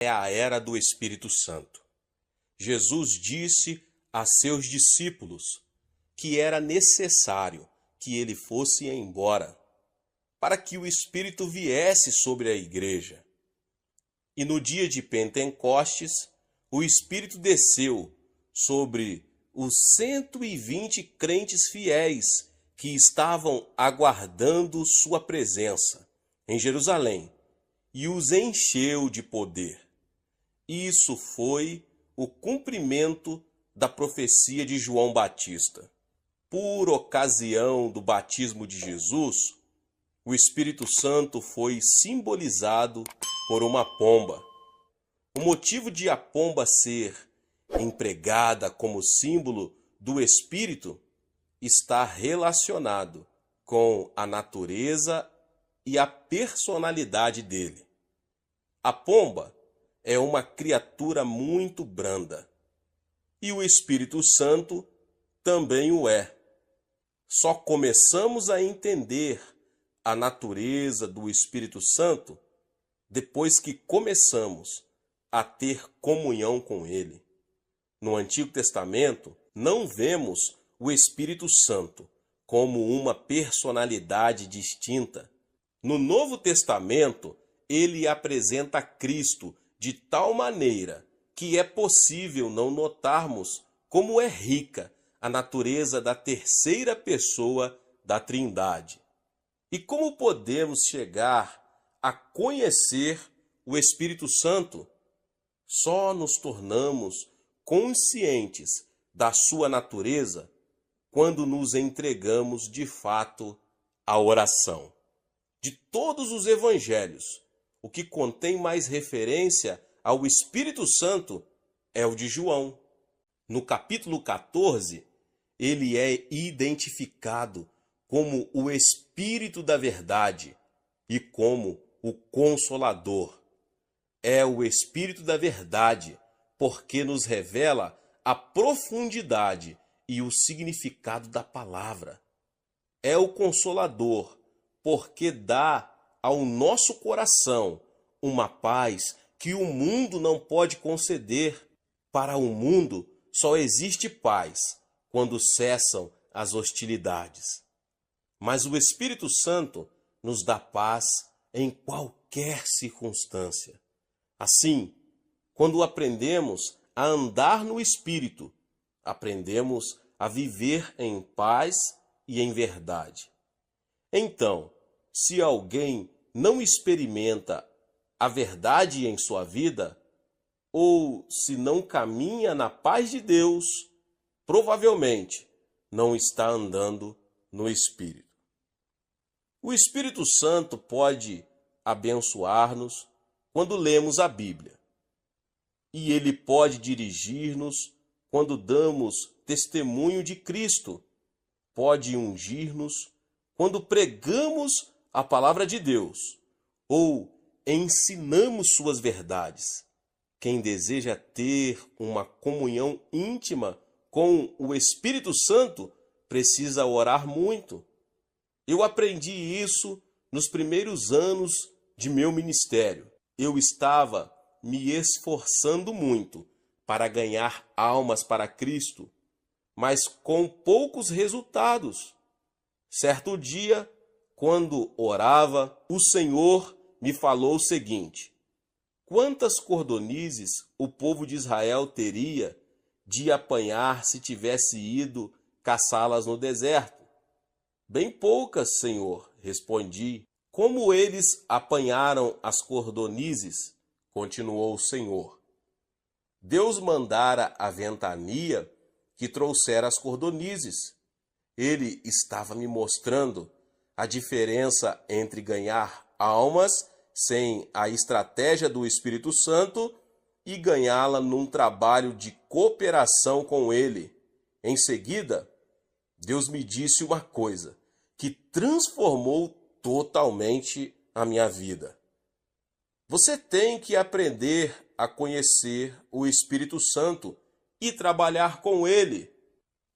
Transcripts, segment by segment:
É a era do Espírito Santo. Jesus disse a seus discípulos que era necessário que ele fosse embora para que o Espírito viesse sobre a igreja. E no dia de Pentecostes, o Espírito desceu sobre os 120 crentes fiéis que estavam aguardando sua presença em Jerusalém e os encheu de poder. Isso foi o cumprimento da profecia de João Batista. Por ocasião do batismo de Jesus, o Espírito Santo foi simbolizado por uma pomba. O motivo de a pomba ser empregada como símbolo do Espírito está relacionado com a natureza e a personalidade dele. A pomba é uma criatura muito branda e o Espírito Santo também o é. Só começamos a entender a natureza do Espírito Santo depois que começamos a ter comunhão com ele. No Antigo Testamento, não vemos o Espírito Santo como uma personalidade distinta. No Novo Testamento, ele apresenta Cristo de tal maneira que é possível não notarmos como é rica a natureza da terceira pessoa da Trindade. E como podemos chegar a conhecer o Espírito Santo? Só nos tornamos conscientes da sua natureza quando nos entregamos de fato à oração. De todos os evangelhos, o que contém mais referência ao Espírito Santo é o de João. No capítulo 14, ele é identificado como o Espírito da Verdade e como o Consolador. É o Espírito da Verdade porque nos revela a profundidade e o significado da palavra. É o Consolador porque dá ao nosso coração uma paz que o mundo não pode conceder. Para o mundo só existe paz quando cessam as hostilidades. Mas o Espírito Santo nos dá paz em qualquer circunstância. Assim, quando aprendemos a andar no Espírito, aprendemos a viver em paz e em verdade. Então, se alguém não experimenta a verdade em sua vida, ou se não caminha na paz de Deus, provavelmente não está andando no Espírito. O Espírito Santo pode abençoar-nos quando lemos a Bíblia. E ele pode dirigir-nos quando damos testemunho de Cristo. Pode ungir-nos quando pregamos a palavra de Deus ou ensinamos suas verdades. Quem deseja ter uma comunhão íntima com o Espírito Santo precisa orar muito. Eu aprendi isso nos primeiros anos de meu ministério. Eu estava me esforçando muito para ganhar almas para Cristo, mas com poucos resultados. Certo dia, quando orava, o Senhor me falou o seguinte: quantas cordonizes o povo de Israel teria de apanhar se tivesse ido caçá-las no deserto? Bem poucas, Senhor, respondi. Como eles apanharam as cordonizes? Continuou o Senhor. Deus mandara a ventania que trouxera as cordonizes. Ele estava me mostrando a diferença entre ganhar almas sem a estratégia do Espírito Santo e ganhá-la num trabalho de cooperação com ele. Em seguida, Deus me disse uma coisa que transformou totalmente a minha vida. Você tem que aprender a conhecer o Espírito Santo e trabalhar com ele.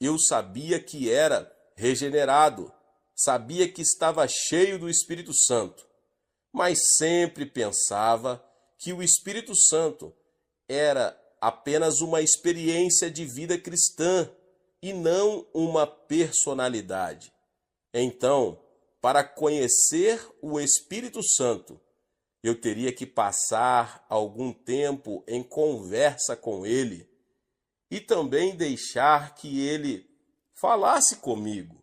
Eu sabia que era regenerado, sabia que estava cheio do Espírito Santo, mas sempre pensava que o Espírito Santo era apenas uma experiência de vida cristã e não uma personalidade. Então, para conhecer o Espírito Santo, eu teria que passar algum tempo em conversa com ele e também deixar que ele falasse comigo.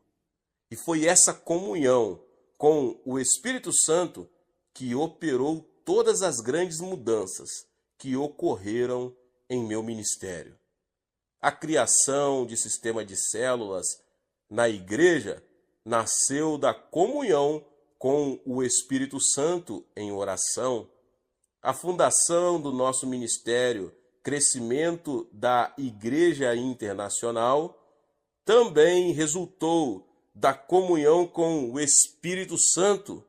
E foi essa comunhão com o Espírito Santo que operou todas as grandes mudanças que ocorreram em meu ministério. A criação de sistema de células na igreja nasceu da comunhão com o Espírito Santo em oração. A fundação do nosso ministério, crescimento da Igreja Internacional, também resultou da comunhão com o Espírito Santo.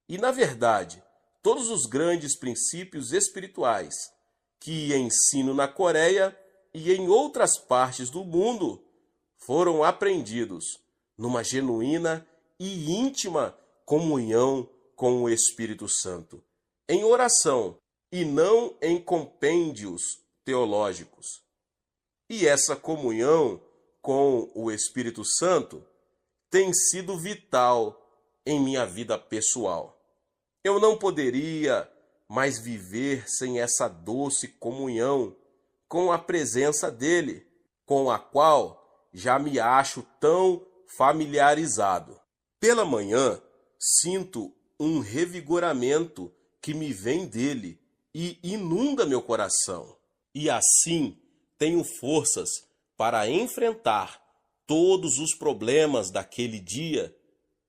E, na verdade, todos os grandes princípios espirituais que ensino na Coreia e em outras partes do mundo foram aprendidos numa genuína e íntima comunhão com o Espírito Santo, em oração e não em compêndios teológicos. E essa comunhão com o Espírito Santo tem sido vital em minha vida pessoal. Eu não poderia mais viver sem essa doce comunhão com a presença dele, com a qual já me acho tão familiarizado. Pela manhã, sinto um revigoramento que me vem dele e inunda meu coração. E assim tenho forças para enfrentar todos os problemas daquele dia,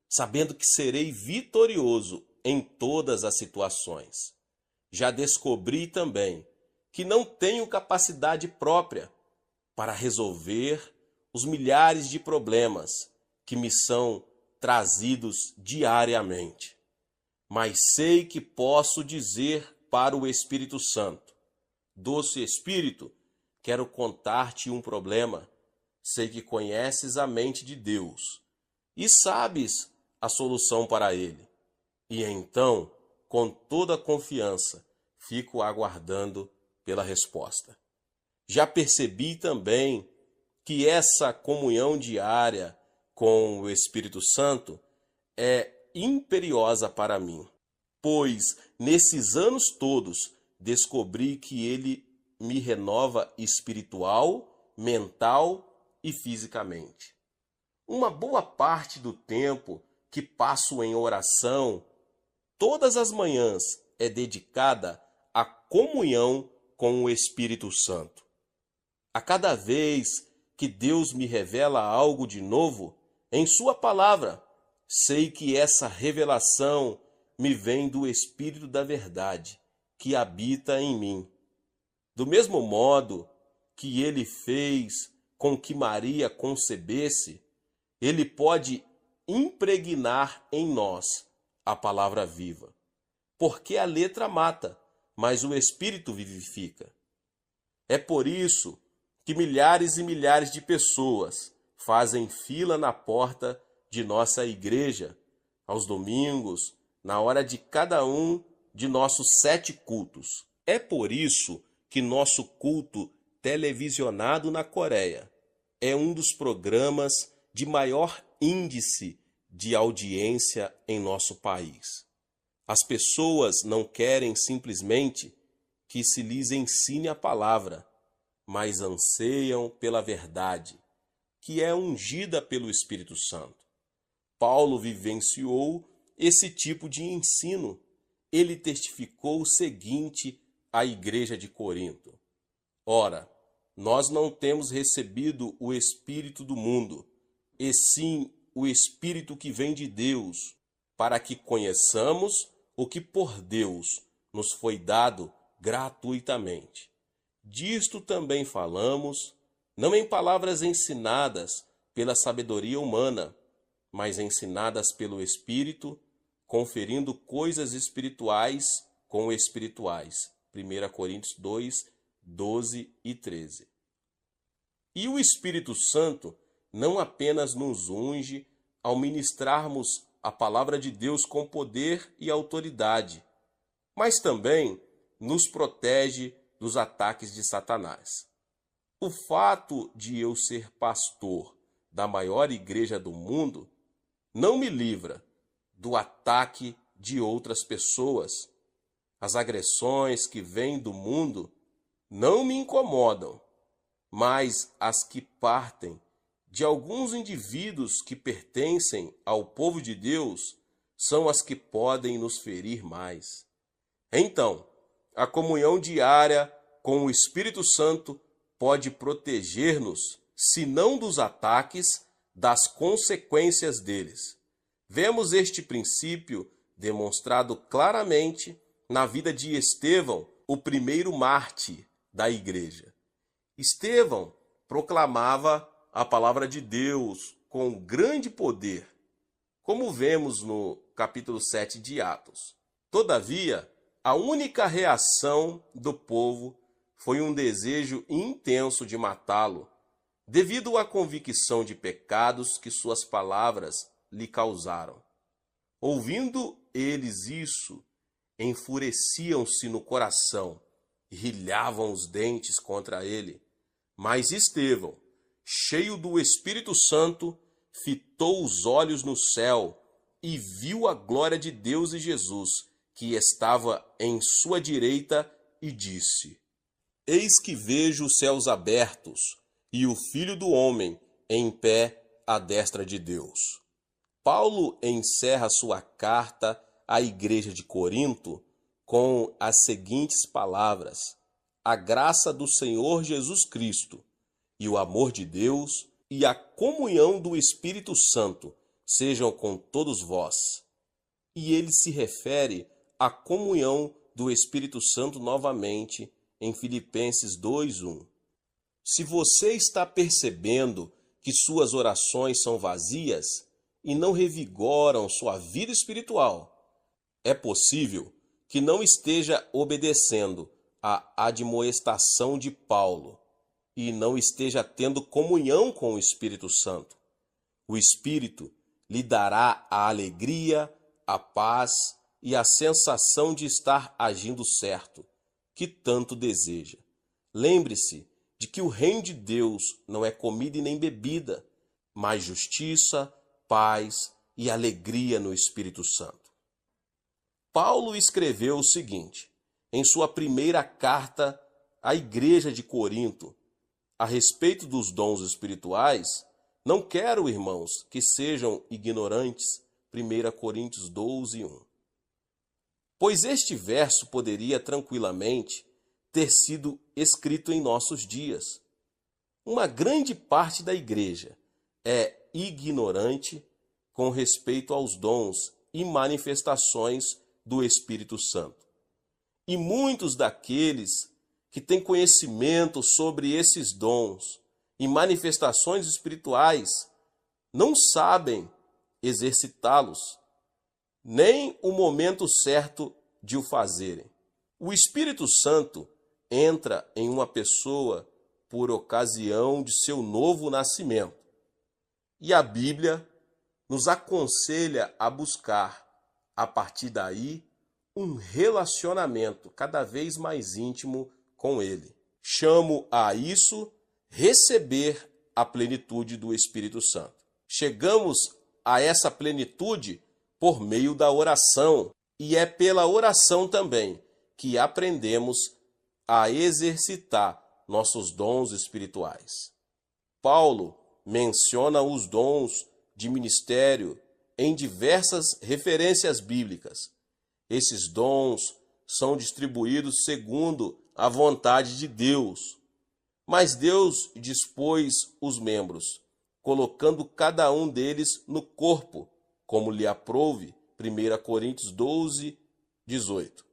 sabendo que serei vitorioso em todas as situações. Já descobri também que não tenho capacidade própria para resolver os milhares de problemas que me são trazidos diariamente. Mas sei que posso dizer para o Espírito Santo: Doce Espírito, quero contar-te um problema. Sei que conheces a mente de Deus e sabes a solução para ele. E então, com toda confiança, fico aguardando pela resposta. Já percebi também que essa comunhão diária com o Espírito Santo é imperiosa para mim, pois nesses anos todos descobri que ele me renova espiritual, mental e fisicamente. Uma boa parte do tempo que passo em oração, todas as manhãs, é dedicada à comunhão com o Espírito Santo. A cada vez que Deus me revela algo de novo em sua palavra, sei que essa revelação me vem do Espírito da verdade, que habita em mim. Do mesmo modo que ele fez com que Maria concebesse, ele pode impregnar em nós a palavra viva. Porque a letra mata, mas o Espírito vivifica. É por isso que milhares e milhares de pessoas fazem fila na porta de nossa igreja, aos domingos, na hora de cada um de nossos 7 cultos. É por isso que nosso culto televisionado na Coreia é um dos programas de maior índice de audiência em nosso país. As pessoas não querem simplesmente que se lhes ensine a palavra, mas anseiam pela verdade, que é ungida pelo Espírito Santo. Paulo vivenciou esse tipo de ensino. Ele testificou o seguinte à igreja de Corinto: Ora, nós não temos recebido o Espírito do mundo, e sim o Espírito que vem de Deus, para que conheçamos o que por Deus nos foi dado gratuitamente. Disto também falamos, não em palavras ensinadas pela sabedoria humana, mas ensinadas pelo Espírito, conferindo coisas espirituais com espirituais. 1 Coríntios 2, 12 e 13. E o Espírito Santo não apenas nos unge ao ministrarmos a palavra de Deus com poder e autoridade, mas também nos protege dos ataques de Satanás. O fato de eu ser pastor da maior igreja do mundo não me livra do ataque de outras pessoas. As agressões que vêm do mundo não me incomodam, mas as que partem de alguns indivíduos que pertencem ao povo de Deus são as que podem nos ferir mais. Então, a comunhão diária com o Espírito Santo pode proteger-nos, se não dos ataques, das consequências deles. Vemos este princípio demonstrado claramente na vida de Estevão, o primeiro mártir da igreja. Estevão proclamava a palavra de Deus com grande poder, como vemos no capítulo 7 de Atos. Todavia, a única reação do povo foi um desejo intenso de matá-lo, devido à convicção de pecados que suas palavras lhe causaram. Ouvindo eles isso, enfureciam-se no coração e rilhavam os dentes contra ele. Mas Estevão, cheio do Espírito Santo, fitou os olhos no céu e viu a glória de Deus e Jesus, que estava em sua direita, e disse: Eis que vejo os céus abertos e o Filho do Homem em pé à destra de Deus. Paulo encerra sua carta à igreja de Corinto com as seguintes palavras: A graça do Senhor Jesus Cristo e o amor de Deus e a comunhão do Espírito Santo sejam com todos vós. E ele se refere à comunhão do Espírito Santo novamente em Filipenses 2:1. Se você está percebendo que suas orações são vazias e não revigoram sua vida espiritual, é possível que não esteja obedecendo à admoestação de Paulo e não esteja tendo comunhão com o Espírito Santo. O Espírito lhe dará a alegria, a paz e a sensação de estar agindo certo, que tanto deseja. Lembre-se de que o reino de Deus não é comida e nem bebida, mas justiça, paz e alegria no Espírito Santo. Paulo escreveu o seguinte, em sua primeira carta à igreja de Corinto, a respeito dos dons espirituais: Não quero, irmãos, que sejam ignorantes. 1 Coríntios 12:1. Pois este verso poderia tranquilamente ter sido escrito em nossos dias. Uma grande parte da igreja é ignorante com respeito aos dons e manifestações do Espírito Santo. E muitos daqueles que têm conhecimento sobre esses dons e manifestações espirituais não sabem exercitá-los, nem o momento certo de o fazerem. O Espírito Santo entra em uma pessoa por ocasião de seu novo nascimento. E a Bíblia nos aconselha a buscar, a partir daí, um relacionamento cada vez mais íntimo com Ele. Chamo a isso receber a plenitude do Espírito Santo. Chegamos a essa plenitude por meio da oração, e é pela oração também que aprendemos a exercitar nossos dons espirituais. Paulo menciona os dons de ministério em diversas referências bíblicas. Esses dons são distribuídos segundo a vontade de Deus, mas Deus dispôs os membros, colocando cada um deles no corpo, como lhe aprouve, 1 Coríntios 12:18.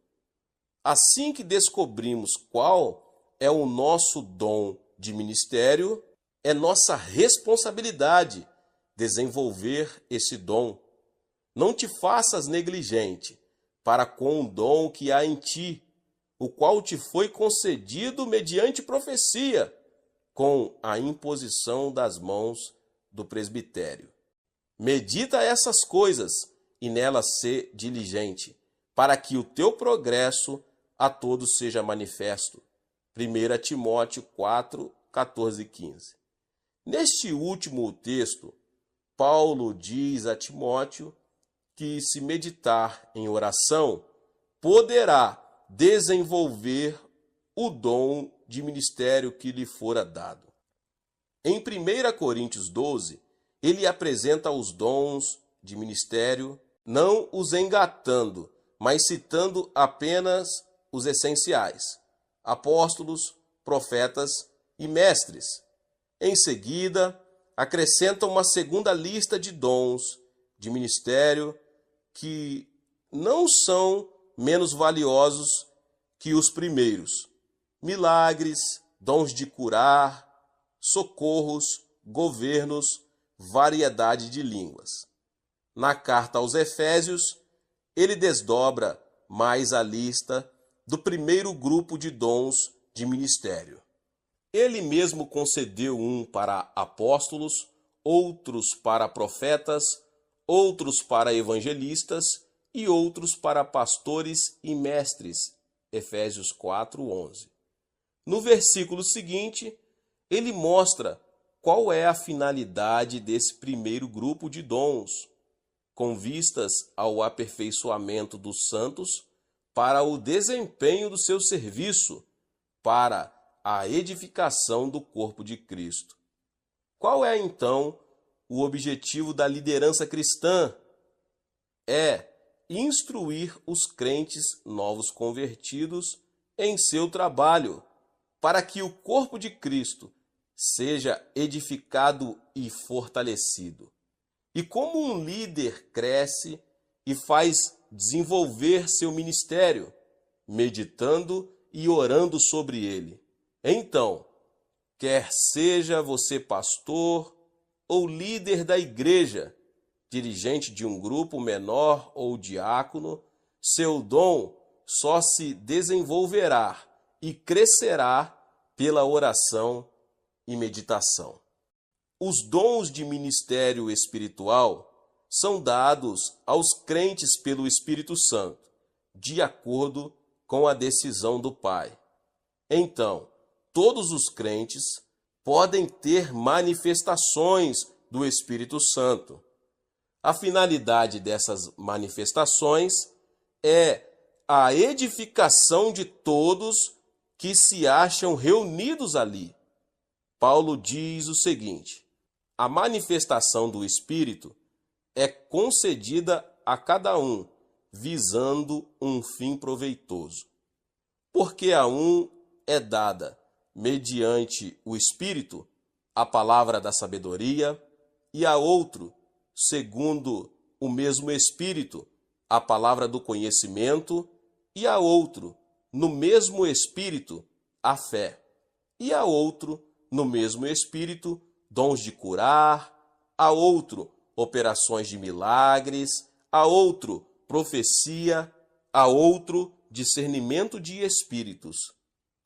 Assim que descobrimos qual é o nosso dom de ministério, é nossa responsabilidade desenvolver esse dom. Não te faças negligente para com o dom que há em ti, o qual te foi concedido mediante profecia, com a imposição das mãos do presbitério. Medita essas coisas e nelas sê diligente, para que o teu progresso a todos seja manifesto. 1 Timóteo 4, 14 e 15. Neste último texto, Paulo diz a Timóteo que, se meditar em oração, poderá desenvolver o dom de ministério que lhe fora dado. Em 1 Coríntios 12, ele apresenta os dons de ministério, não os engatando, mas citando apenas os essenciais: apóstolos, profetas e mestres. Em seguida, acrescenta uma segunda lista de dons de ministério que não são menos valiosos que os primeiros: milagres, dons de curar, socorros, governos, variedade de línguas. Na carta aos Efésios, ele desdobra mais a lista do primeiro grupo de dons de ministério. Ele mesmo concedeu um para apóstolos, outros para profetas, outros para evangelistas e outros para pastores e mestres. Efésios 4:11. No versículo seguinte, ele mostra qual é a finalidade desse primeiro grupo de dons, com vistas ao aperfeiçoamento dos santos para o desempenho do seu serviço, para a edificação do corpo de Cristo. Qual é, então, o objetivo da liderança cristã? É instruir os crentes novos convertidos em seu trabalho, para que o corpo de Cristo seja edificado e fortalecido. E como um líder cresce e faz desenvolver seu ministério, meditando e orando sobre ele. Então, quer seja você pastor ou líder da igreja, dirigente de um grupo menor ou diácono, seu dom só se desenvolverá e crescerá pela oração e meditação. Os dons de ministério espiritual são dados aos crentes pelo Espírito Santo, de acordo com a decisão do Pai. Então, todos os crentes podem ter manifestações do Espírito Santo. A finalidade dessas manifestações é a edificação de todos que se acham reunidos ali. Paulo diz o seguinte: a manifestação do Espírito é concedida a cada um, visando um fim proveitoso. Porque a um é dada, mediante o Espírito, a palavra da sabedoria, e a outro, segundo o mesmo Espírito, a palavra do conhecimento, e a outro, no mesmo Espírito, a fé, e a outro, no mesmo Espírito, dons de curar, a outro, operações de milagres, a outro, profecia, a outro, discernimento de espíritos,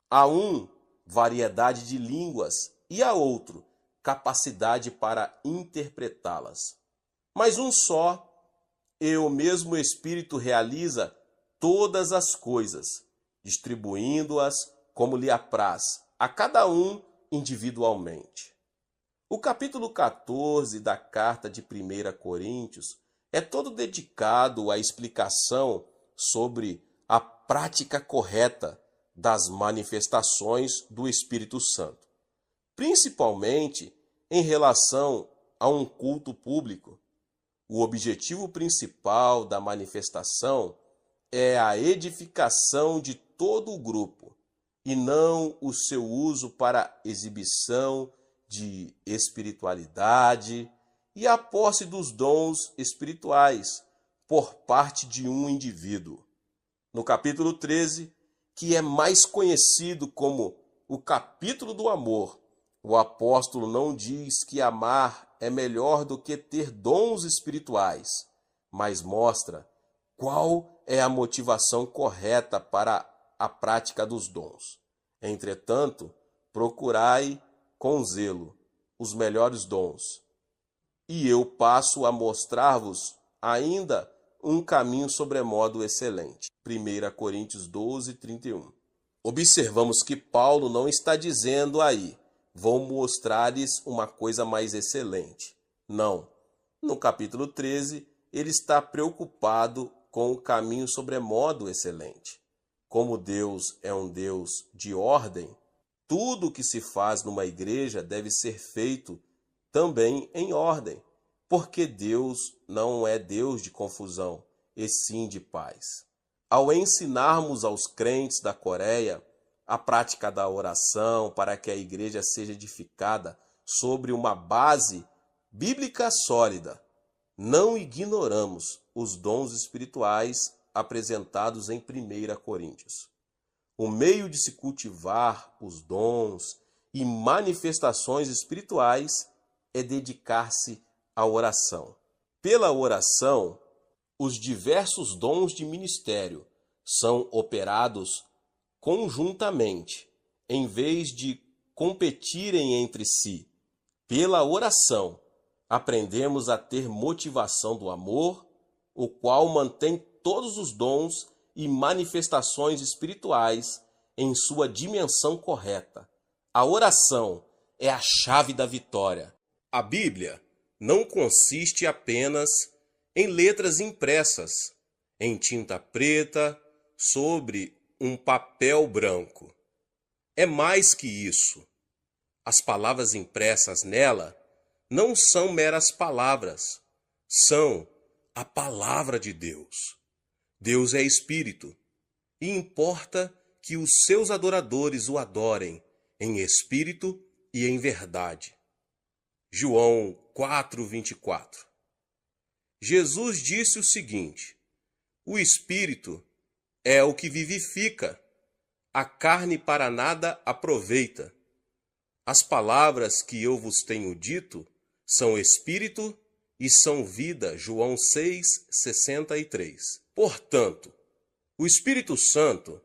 a um, variedade de línguas, e a outro, capacidade para interpretá-las. Mas um só, e o mesmo Espírito realiza todas as coisas, distribuindo-as como lhe apraz, a cada um individualmente. O capítulo 14 da carta de 1 Coríntios é todo dedicado à explicação sobre a prática correta das manifestações do Espírito Santo, principalmente em relação a um culto público. O objetivo principal da manifestação é a edificação de todo o grupo, e não o seu uso para exibição de espiritualidade e a posse dos dons espirituais por parte de um indivíduo. No capítulo 13, que é mais conhecido como o capítulo do amor, o apóstolo não diz que amar é melhor do que ter dons espirituais, mas mostra qual é a motivação correta para a prática dos dons. Entretanto, procurai com zelo os melhores dons. E eu passo a mostrar-vos ainda um caminho sobremodo excelente. 1 Coríntios 12, 31. Observamos que Paulo não está dizendo aí, vou mostrar-lhes uma coisa mais excelente. Não. No capítulo 13, ele está preocupado com o caminho sobremodo excelente. Como Deus é um Deus de ordem, tudo o que se faz numa igreja deve ser feito também em ordem, porque Deus não é Deus de confusão, e sim de paz. Ao ensinarmos aos crentes da Coreia a prática da oração para que a igreja seja edificada sobre uma base bíblica sólida, não ignoramos os dons espirituais apresentados em 1 Coríntios. O meio de se cultivar os dons e manifestações espirituais é dedicar-se à oração. Pela oração, os diversos dons de ministério são operados conjuntamente, em vez de competirem entre si. Pela oração, aprendemos a ter motivação do amor, o qual mantém todos os dons e manifestações espirituais em sua dimensão correta. A oração é a chave da vitória. A Bíblia não consiste apenas em letras impressas em tinta preta sobre um papel branco. É mais que isso. As palavras impressas nela não são meras palavras, são a palavra de Deus. Deus é Espírito, e importa que os seus adoradores o adorem em espírito e em verdade. João 4:24. Jesus disse o seguinte: o Espírito é o que vivifica, a carne para nada aproveita. As palavras que eu vos tenho dito são Espírito e são vida. João 6:63. Portanto, o Espírito Santo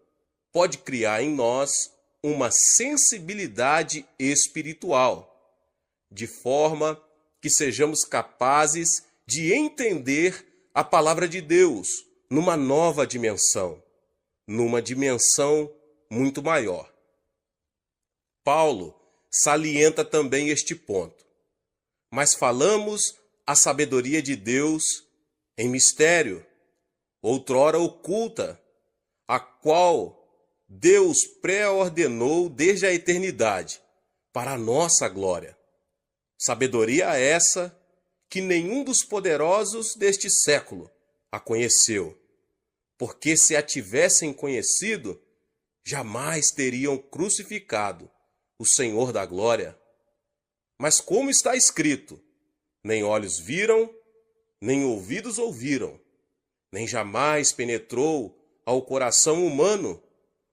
pode criar em nós uma sensibilidade espiritual, de forma que sejamos capazes de entender a palavra de Deus numa nova dimensão, numa dimensão muito maior. Paulo salienta também este ponto. Mas falamos a sabedoria de Deus em mistério, outrora oculta, a qual Deus pré-ordenou desde a eternidade, para a nossa glória. Sabedoria essa que nenhum dos poderosos deste século a conheceu, porque se a tivessem conhecido, jamais teriam crucificado o Senhor da glória. Mas como está escrito, nem olhos viram, nem ouvidos ouviram, nem jamais penetrou ao coração humano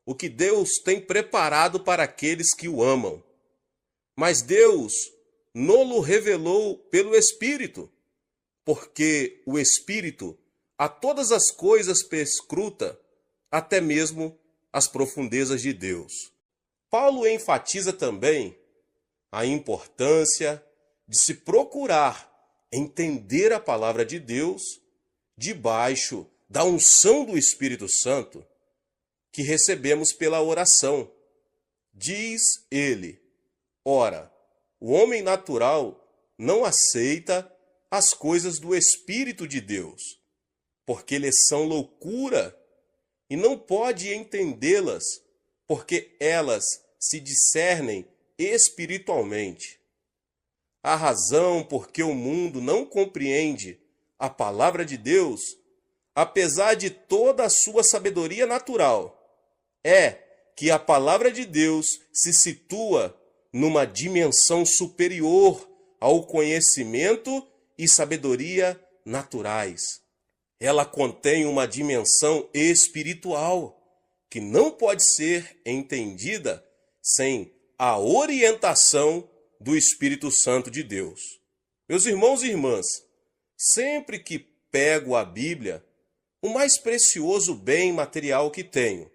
o que Deus tem preparado para aqueles que o amam. Mas Deus no-lo revelou pelo Espírito, porque o Espírito a todas as coisas perscruta, até mesmo as profundezas de Deus. Paulo enfatiza também a importância de se procurar entender a palavra de Deus debaixo da unção do Espírito Santo que recebemos pela oração. Diz ele: ora, o homem natural não aceita as coisas do Espírito de Deus, porque lhes são loucura, e não pode entendê-las, porque elas se discernem espiritualmente. A razão por que o mundo não compreende a palavra de Deus, apesar de toda a sua sabedoria natural, é que a palavra de Deus se situa numa dimensão superior ao conhecimento e sabedoria naturais. Ela contém uma dimensão espiritual que não pode ser entendida sem a orientação do Espírito Santo de Deus. Meus irmãos e irmãs, sempre que pego a Bíblia, o mais precioso bem material que tenho,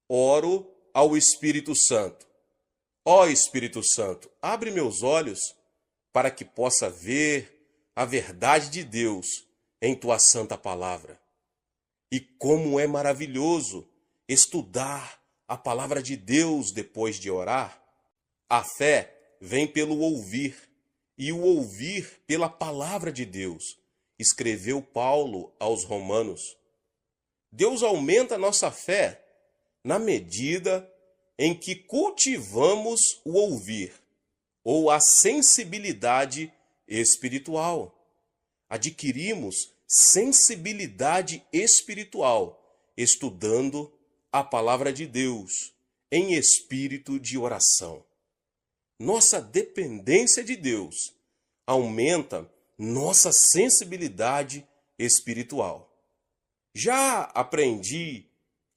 oro ao Espírito Santo. Ó Espírito Santo, abre meus olhos para que possa ver a verdade de Deus em tua santa palavra. E como é maravilhoso estudar a palavra de Deus depois de orar. A fé vem pelo ouvir, e o ouvir pela palavra de Deus, escreveu Paulo aos Romanos. Deus aumenta a nossa fé na medida em que cultivamos o ouvir, ou a sensibilidade espiritual. Adquirimos sensibilidade espiritual estudando a palavra de Deus em espírito de oração. Nossa dependência de Deus aumenta nossa sensibilidade espiritual. Já aprendi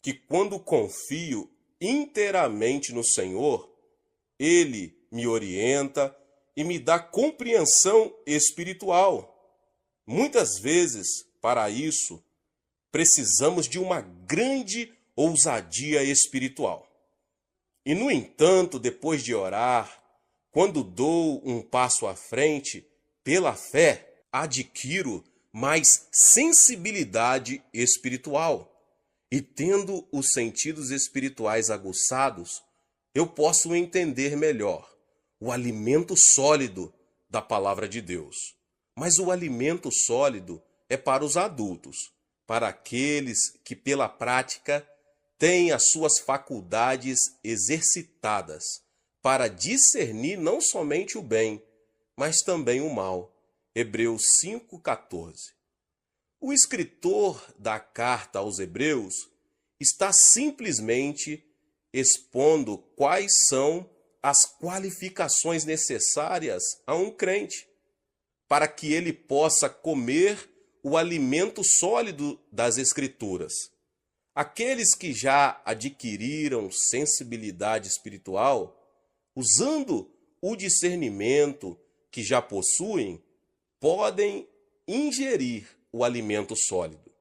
que quando confio inteiramente no Senhor, Ele me orienta e me dá compreensão espiritual. Muitas vezes, para isso, precisamos de uma grande ousadia espiritual. E, no entanto, depois de orar, quando dou um passo à frente, pela fé, adquiro mais sensibilidade espiritual. E tendo os sentidos espirituais aguçados, eu posso entender melhor o alimento sólido da palavra de Deus. Mas o alimento sólido é para os adultos, para aqueles que pela prática têm as suas faculdades exercitadas para discernir não somente o bem, mas também o mal. Hebreus 5,14. O escritor da carta aos Hebreus está simplesmente expondo quais são as qualificações necessárias a um crente, para que ele possa comer o alimento sólido das Escrituras. Aqueles que já adquiriram sensibilidade espiritual, usando o discernimento que já possuem, podem ingerir o alimento sólido.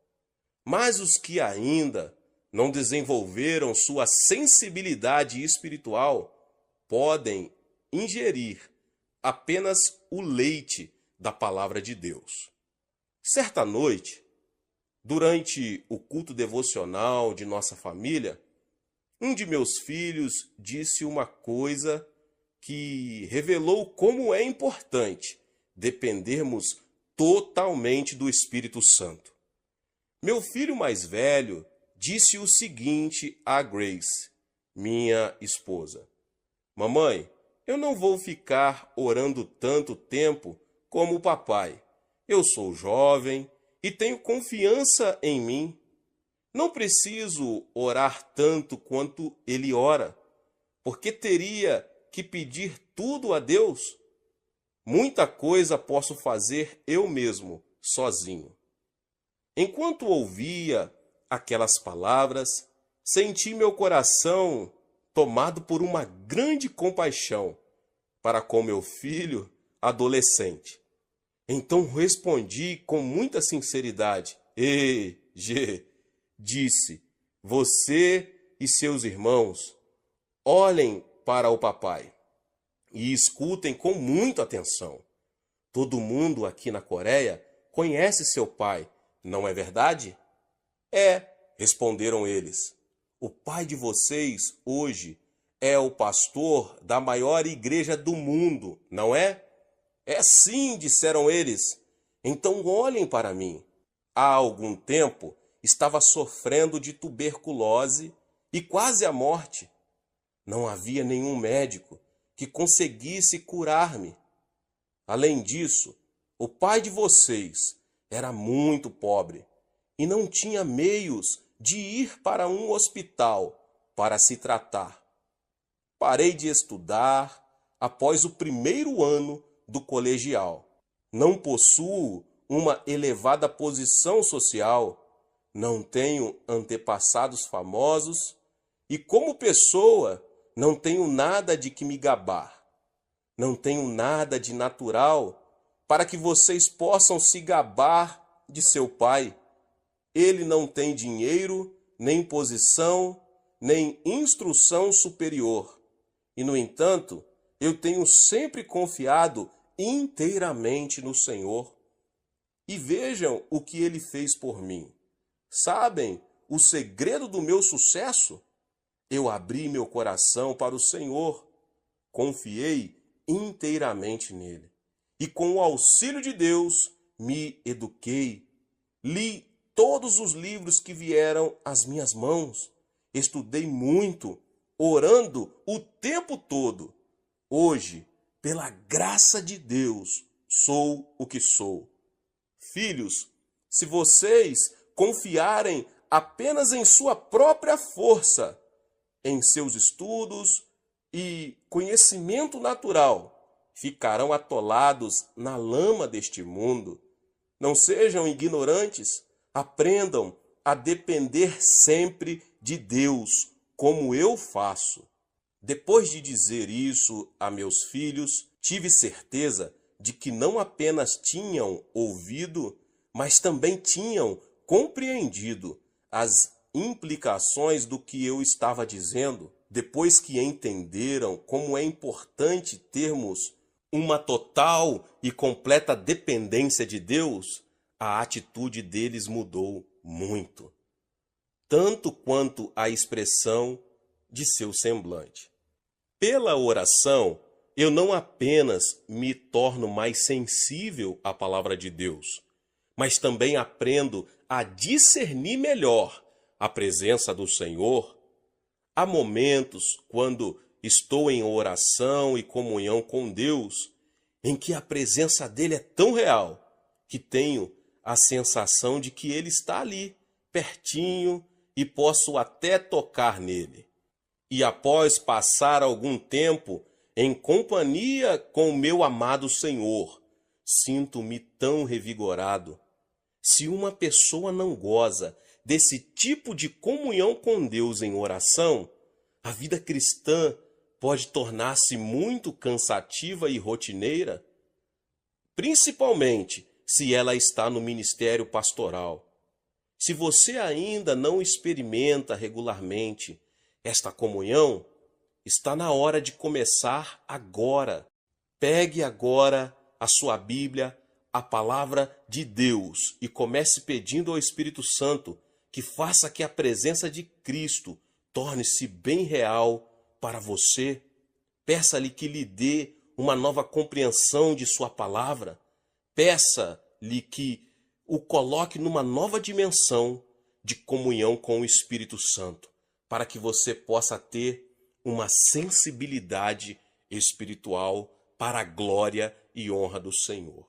Mas os que ainda não desenvolveram sua sensibilidade espiritual podem ingerir apenas o leite da palavra de Deus. Certa noite, durante o culto devocional de nossa família, um de meus filhos disse uma coisa que revelou como é importante dependermos totalmente do Espírito Santo. Meu filho mais velho disse o seguinte a Grace, minha esposa: Mamãe, eu não vou ficar orando tanto tempo como o papai. Eu sou jovem e tenho confiança em mim. Não preciso orar tanto quanto ele ora, porque teria que pedir tudo a Deus. Muita coisa posso fazer eu mesmo, sozinho. Enquanto ouvia aquelas palavras, senti meu coração tomado por uma grande compaixão para com meu filho adolescente. Então respondi com muita sinceridade: disse, você e seus irmãos olhem para o papai e escutem com muita atenção. Todo mundo aqui na Coreia conhece seu pai, não é verdade? É, responderam eles. O pai de vocês hoje é o pastor da maior igreja do mundo, não é? É sim, disseram eles. Então olhem para mim. Há algum tempo estava sofrendo de tuberculose e quase à morte. Não havia nenhum médico que conseguisse curar-me. Além disso, o pai de vocês era muito pobre e não tinha meios de ir para um hospital para se tratar. Parei de estudar após o primeiro ano do colegial. Não possuo uma elevada posição social, não tenho antepassados famosos e, como pessoa, não tenho nada de que me gabar. Não tenho nada de natural para que vocês possam se gabar de seu pai. Ele não tem dinheiro, nem posição, nem instrução superior. E, no entanto, eu tenho sempre confiado inteiramente no Senhor. e vejam o que ele fez por mim. Sabem o segredo do meu sucesso? Eu abri meu coração para o Senhor, confiei inteiramente nele. E com o auxílio de Deus, me eduquei. Li todos os livros que vieram às minhas mãos. Estudei muito, orando o tempo todo. Hoje, pela graça de Deus, sou o que sou. Filhos, se vocês confiarem apenas em sua própria força, em seus estudos e conhecimento natural, ficarão atolados na lama deste mundo. Não sejam ignorantes, aprendam a depender sempre de Deus, como eu faço. Depois de dizer isso a meus filhos, tive certeza de que não apenas tinham ouvido, mas também tinham compreendido as implicações do que eu estava dizendo. Depois que entenderam como é importante termos uma total e completa dependência de Deus, a atitude deles mudou muito, tanto quanto a expressão de seu semblante. Pela oração, eu não apenas me torno mais sensível à palavra de Deus, mas também aprendo a discernir melhor a presença do Senhor. Há momentos quando estou em oração e comunhão com Deus, em que a presença dele é tão real que tenho a sensação de que ele está ali, pertinho, e posso até tocar nele. E após passar algum tempo em companhia com o meu amado Senhor, sinto-me tão revigorado. Se uma pessoa não goza desse tipo de comunhão com Deus em oração, a vida cristã pode tornar-se muito cansativa e rotineira, principalmente se ela está no ministério pastoral. Se você ainda não experimenta regularmente esta comunhão, está na hora de começar agora. Pegue agora a sua Bíblia, a palavra de Deus, e comece pedindo ao Espírito Santo que faça que a presença de Cristo torne-se bem real para você. Peça-lhe que lhe dê uma nova compreensão de sua palavra. Peça-lhe que o coloque numa nova dimensão de comunhão com o Espírito Santo, para que você possa ter uma sensibilidade espiritual para a glória e honra do Senhor.